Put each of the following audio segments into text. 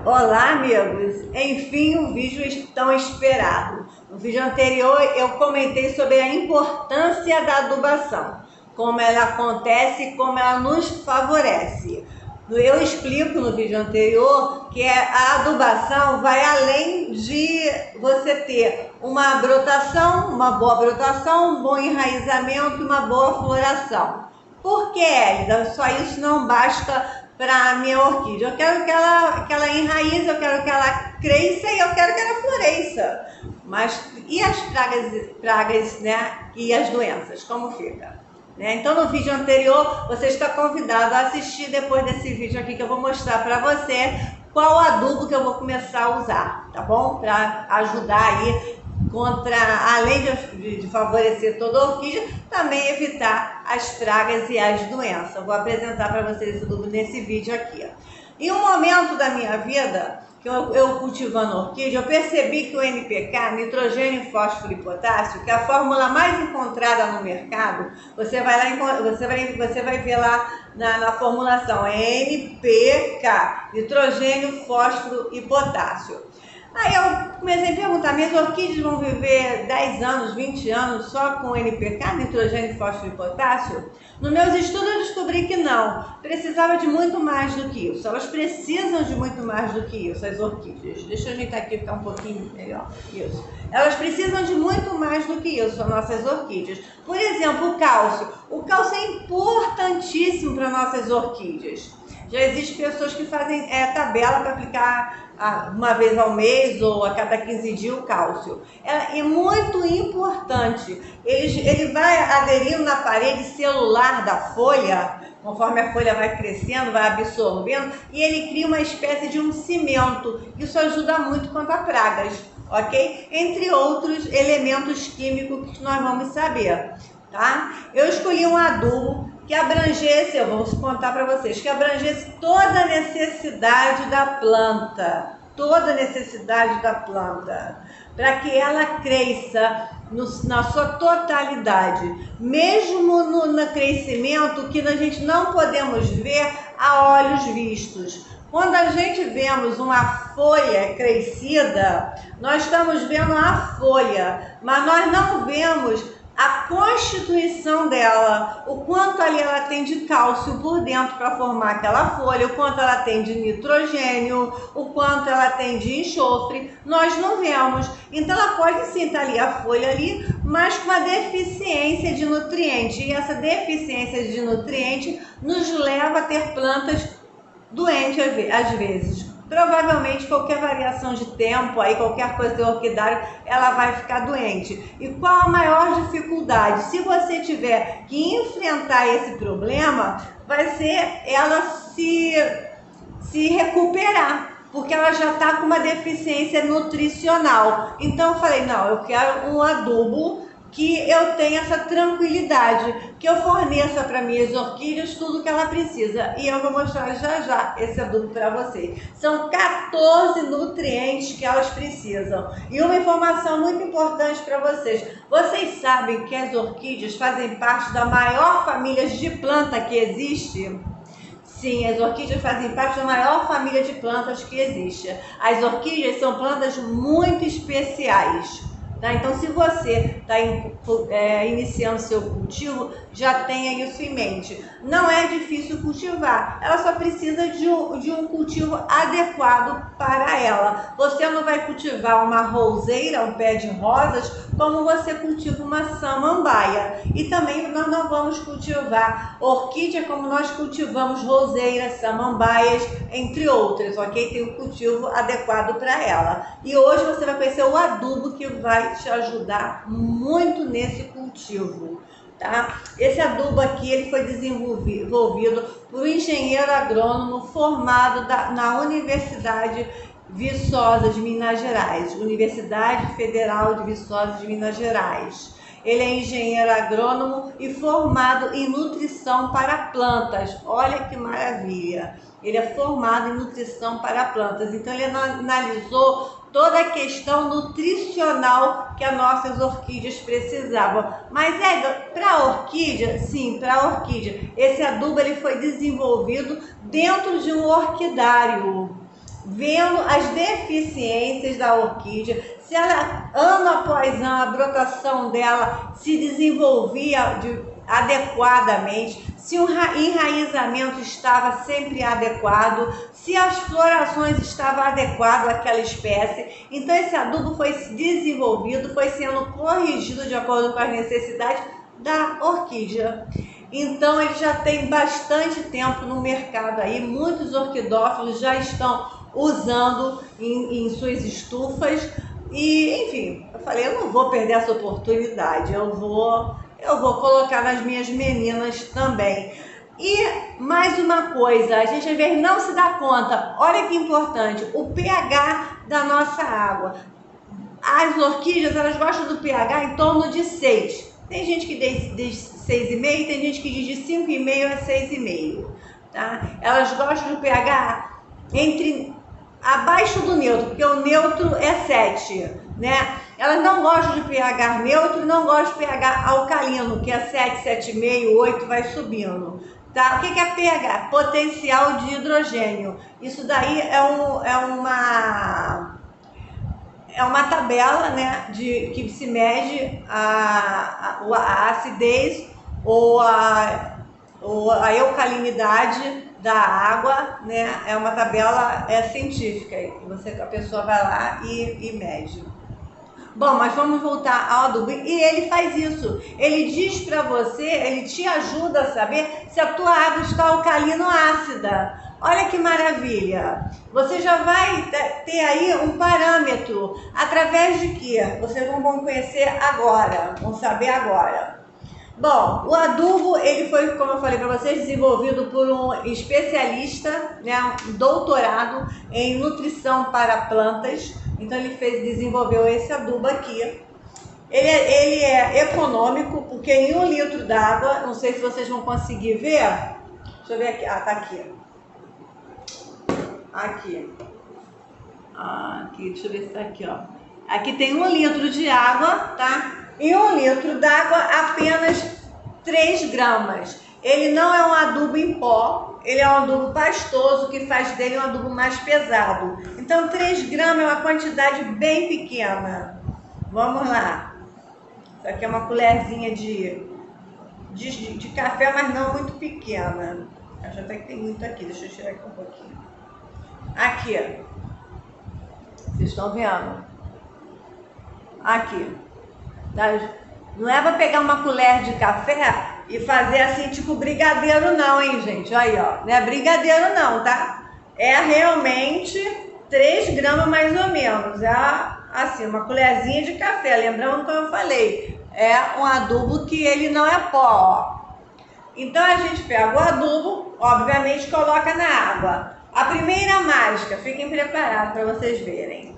Olá, amigos! Enfim, o vídeo tão esperado. No vídeo anterior, eu comentei sobre a importância da adubação, como ela acontece e como ela nos favorece. Eu explico no vídeo anterior que a adubação vai além de você ter uma brotação, uma boa brotação, um bom enraizamento e uma boa floração. Por que, Elida? Só isso não basta para a minha orquídea. Eu quero que ela enraize, eu quero que ela cresça e eu quero que ela floresça. Mas e as pragas, né? E as doenças, como fica? Né? Então no vídeo anterior você está convidado a assistir depois desse vídeo aqui que eu vou mostrar para você qual adubo que eu vou começar a usar, tá bom? Para ajudar aí além de favorecer toda a orquídea, também evitar as pragas e as doenças. Eu vou apresentar para vocês esse adubo nesse vídeo aqui. Em um momento da minha vida, que eu cultivando orquídea, eu percebi que o NPK, nitrogênio, fósforo e potássio, que é a fórmula mais encontrada no mercado, você vai ver lá na formulação, é NPK, nitrogênio, fósforo e potássio. Aí eu comecei a perguntar, minhas orquídeas vão viver 10 anos, 20 anos só com NPK, nitrogênio, fósforo e potássio? Nos meus estudos eu descobri que não, precisava de muito mais do que isso. Elas precisam de muito mais do que isso, as orquídeas. Deixa eu ajeitar aqui, ficar um pouquinho melhor. Isso. Elas precisam de muito mais do que isso, as nossas orquídeas. Por exemplo, o cálcio. O cálcio é importantíssimo para nossas orquídeas. Já existem pessoas que fazem tabela para aplicar uma vez ao mês ou a cada 15 dias o cálcio. É muito importante. Ele vai aderindo na parede celular da folha, conforme a folha vai crescendo, vai absorvendo, e ele cria uma espécie de um cimento. Isso ajuda muito contra pragas, ok? Entre outros elementos químicos que nós vamos saber, tá? Eu escolhi um adubo que abrangesse, eu vou contar para vocês, que abrangesse toda a necessidade da planta, para que ela cresça na sua totalidade, mesmo no crescimento que a gente não podemos ver a olhos vistos. Quando a gente vemos uma folha crescida, nós estamos vendo a folha, mas nós não vemos a constituição dela, o quanto ali ela tem de cálcio por dentro para formar aquela folha, o quanto ela tem de nitrogênio, o quanto ela tem de enxofre, nós não vemos. Então ela pode sim estar ali, a folha ali, mas com uma deficiência de nutriente, e essa deficiência de nutriente nos leva a ter plantas doentes às vezes. Provavelmente qualquer variação de tempo, aí qualquer coisa orquidária, ela vai ficar doente. E qual a maior dificuldade? Se você tiver que enfrentar esse problema, vai ser ela se recuperar, porque ela já está com uma deficiência nutricional. Então eu falei, não, eu quero um adubo que eu tenha essa tranquilidade, que eu forneça para minhas orquídeas tudo que ela precisa. E eu vou mostrar já esse adubo para vocês. São 14 nutrientes que elas precisam. E uma informação muito importante para vocês. Vocês sabem que as orquídeas fazem parte da maior família de planta que existe? Sim, as orquídeas fazem parte da maior família de plantas que existe. As orquídeas são plantas muito especiais. Tá? Então, se você está iniciando seu cultivo, já tenha isso em mente. Não é difícil cultivar, ela só precisa de um cultivo adequado para ela. Você não vai cultivar uma roseira, um pé de rosas, como você cultiva uma samambaia. E também nós não vamos cultivar orquídea como nós cultivamos roseiras, samambaias, entre outras, ok? Tem um cultivo adequado para ela. E hoje você vai conhecer o adubo que vai te ajudar muito nesse cultivo, tá? Esse adubo aqui, ele foi desenvolvido por um engenheiro agrônomo formado na Universidade Viçosa de Minas Gerais, Universidade Federal de Viçosa de Minas Gerais. Ele é engenheiro agrônomo e formado em nutrição para plantas. Olha que maravilha! Ele é formado em nutrição para plantas. Então ele analisou toda a questão nutricional que as nossas orquídeas precisavam. Mas para a orquídea, sim, para a orquídea, esse adubo ele foi desenvolvido dentro de um orquidário. vendo as deficiências da orquídea, se ela, ano após ano, a brotação dela se desenvolvia adequadamente, se o enraizamento estava sempre adequado, se as florações estavam adequadas àquela espécie. Então esse adubo foi desenvolvido, foi sendo corrigido de acordo com as necessidades da orquídea. Então ele já tem bastante tempo no mercado aí, muitos orquidófilos já estão usando em suas estufas. E enfim, eu falei, eu não vou perder essa oportunidade, eu vou colocar nas minhas meninas também. E mais uma coisa, a gente às vezes não se dá conta, olha que importante, o pH da nossa água. As orquídeas, elas gostam do pH em torno de 6. Tem gente que diz 6,5, tem gente que diz de 5,5 a 6,5, tá? Elas gostam do pH abaixo do neutro, porque o neutro é 7, né? Elas não gostam de pH neutro, não gostam de pH alcalino, que é 7, 7,5, 8, vai subindo, tá? O que é pH? Potencial de hidrogênio. Isso daí é uma tabela, né, que se mede a acidez ou a alcalinidade da água, né? É uma tabela científica, a pessoa vai lá e mede. Bom, mas vamos voltar ao adubo. E ele faz isso. Ele diz para você, ele te ajuda a saber se a tua água está alcalina ou ácida. Olha que maravilha! Você já vai ter aí um parâmetro. Através de quê? Vocês vão conhecer agora, vão saber agora. Bom, o adubo, ele foi, como eu falei para vocês, desenvolvido por um especialista, né, um doutorado em nutrição para plantas. Então ele desenvolveu esse adubo aqui. Ele é econômico, porque em 1 litro d'água, não sei se vocês vão conseguir ver. Deixa eu ver aqui, tá aqui. Aqui, deixa eu ver se tá aqui, ó. Aqui tem 1 litro de água, tá? Em 1 litro d'água, apenas 3 gramas. Ele não é um adubo em pó, ele é um adubo pastoso, que faz dele um adubo mais pesado. Então 3 gramas é uma quantidade bem pequena. Vamos lá. Isso aqui é uma colherzinha de café, mas não muito pequena. Acho até que tem muito aqui, deixa eu tirar aqui um pouquinho. Aqui, vocês estão vendo? Aqui, tá? Não é para pegar uma colher de café e fazer assim, tipo brigadeiro não, hein, gente? Aí, ó, não é brigadeiro não, tá? É realmente 3 gramas mais ou menos. É assim, uma colherzinha de café, lembrando como eu falei. É um adubo que ele não é pó, ó. Então a gente pega o adubo, obviamente coloca na água. A primeira mágica, fiquem preparados para vocês verem.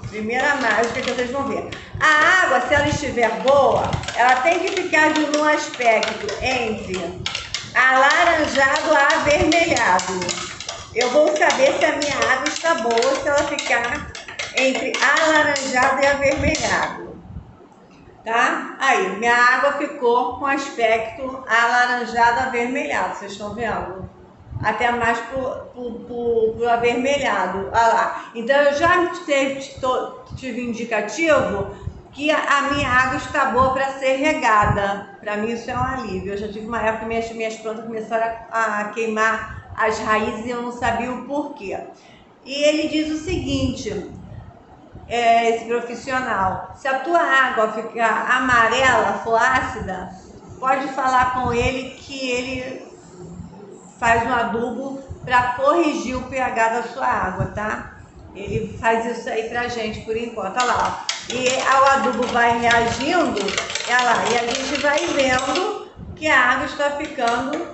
Primeira mágica que vocês vão ver. A água, se ela estiver boa, ela tem que ficar de um aspecto entre alaranjado a avermelhado. Eu vou saber se a minha água está boa, se ela ficar entre alaranjado e avermelhado. Tá? Aí, minha água ficou com aspecto alaranjado avermelhado, vocês estão vendo? Até mais pro avermelhado. Olha lá. Então eu já tive indicativo que a minha água está boa para ser regada. Para mim isso é um alívio. Eu já tive uma época que minhas plantas começaram a queimar as raízes e eu não sabia o porquê. E ele diz o seguinte, esse profissional: se a tua água ficar amarela, for ácida, pode falar com ele que ele faz um adubo para corrigir o pH da sua água, tá? Ele faz isso aí pra gente por enquanto, olha lá. E o adubo vai reagindo, olha lá, e a gente vai vendo que a água está ficando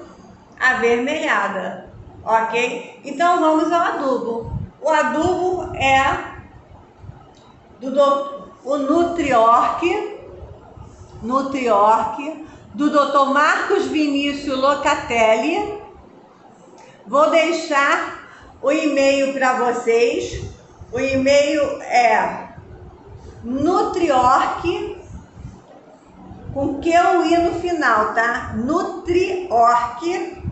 avermelhada, ok? Então vamos ao adubo. O adubo é o Nutriorque, do Dr. Marcos Vinícius Locatelli. Vou deixar o e-mail para vocês. O e-mail é Nutriorque, com QI no final, tá? Nutriorque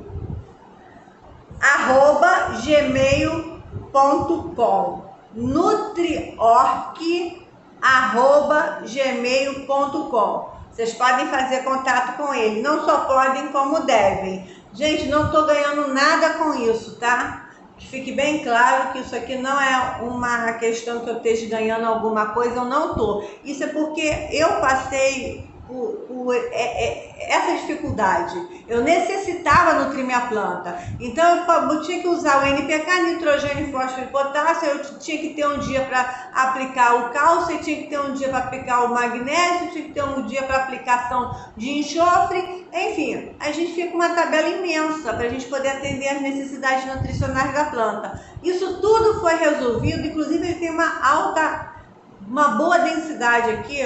@gmail.com. gmail.com, nutriorg@gmail.com. Vocês podem fazer contato com ele, não só podem como devem. Gente, não estou ganhando nada com isso, tá? Que fique bem claro que isso aqui não é uma questão que eu esteja ganhando alguma coisa, eu não tô. Isso é porque eu passei por essa dificuldade. Eu necessitava nutrir minha planta. Então eu tinha que usar o NPK, nitrogênio, fósforo e potássio. Eu tinha que ter um dia para aplicar o cálcio, tinha que ter um dia para aplicar o magnésio, tinha que ter um dia para aplicação de enxofre. Enfim, a gente fica com uma tabela imensa para a gente poder atender as necessidades nutricionais da planta. Isso tudo foi resolvido, inclusive ele tem uma boa densidade aqui,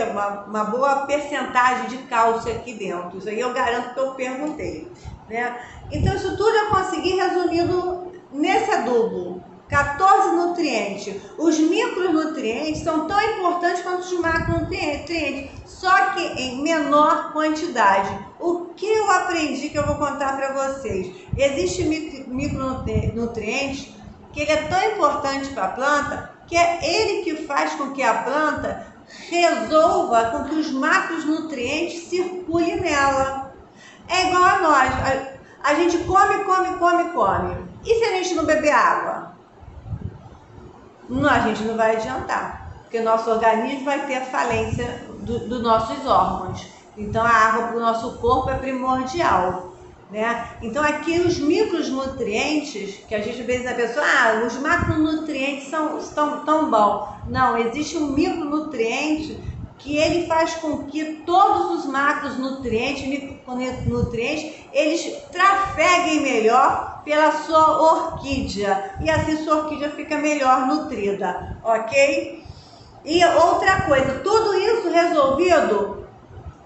uma boa percentagem de cálcio aqui dentro. Isso aí eu garanto que eu perguntei, né? Então isso tudo eu consegui resumido nesse adubo. 14 nutrientes. Os micronutrientes são tão importantes quanto os macronutrientes, só que em menor quantidade. O que eu aprendi que eu vou contar para vocês? Existe micronutrientes que ele é tão importante para a planta que é ele que faz com que a planta resolva com que os macronutrientes circulem nela. É igual a nós. A gente come. E se a gente não beber água? A gente não vai adiantar, porque nosso organismo vai ter a falência dos nossos órgãos. Então a água para o nosso corpo é primordial, né? Então aqui os micronutrientes, que a gente às vezes a pessoa, os macronutrientes estão tão bons. Não, existe um micronutriente que ele faz com que todos os macronutrientes, eles trafeguem melhor pela sua orquídea e assim sua orquídea fica melhor nutrida, ok? E outra coisa, tudo isso resolvido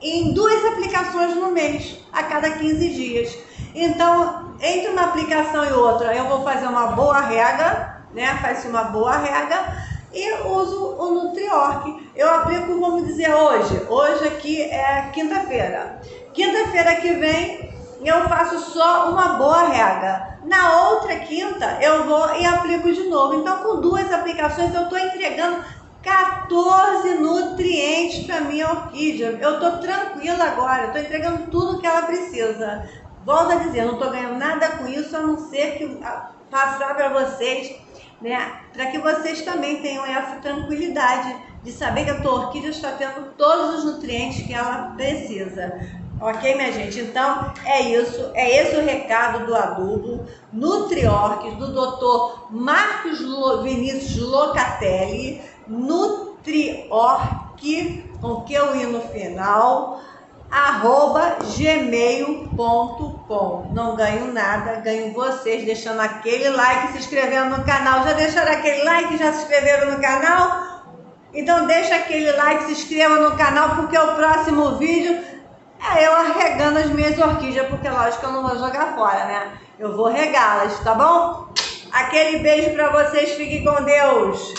em 2 aplicações no mês, a cada 15 dias. Então, entre uma aplicação e outra, eu vou fazer uma boa rega, né? Faço uma boa rega e uso o Nutriorg. Eu aplico, vamos dizer, hoje aqui é quinta-feira. Quinta-feira que vem eu faço só uma boa rega. Na outra quinta eu vou e aplico de novo. Então com 2 aplicações eu estou entregando 14 nutrientes para minha orquídea. Eu estou tranquila agora, estou entregando tudo que ela precisa. Volto a dizer, não estou ganhando nada com isso, a não ser que passar para vocês, né, para que vocês também tenham essa tranquilidade de saber que a tua orquídea está tendo todos os nutrientes que ela precisa. Ok, minha gente? Então, é isso. É esse o recado do adubo Nutriorg, do Dr. Marcos Vinícius Locatelli, Nutriorg, com QI no final, @gmail.com. Não ganho nada, ganho vocês deixando aquele like, se inscrevendo no canal. Já deixaram aquele like? Já se inscreveram no canal? Então deixa aquele like, se inscreva no canal, porque o próximo vídeo é eu arregando as minhas orquídeas, porque lógico que eu não vou jogar fora, né? Eu vou regá-las, tá bom? Aquele beijo pra vocês, fiquem com Deus!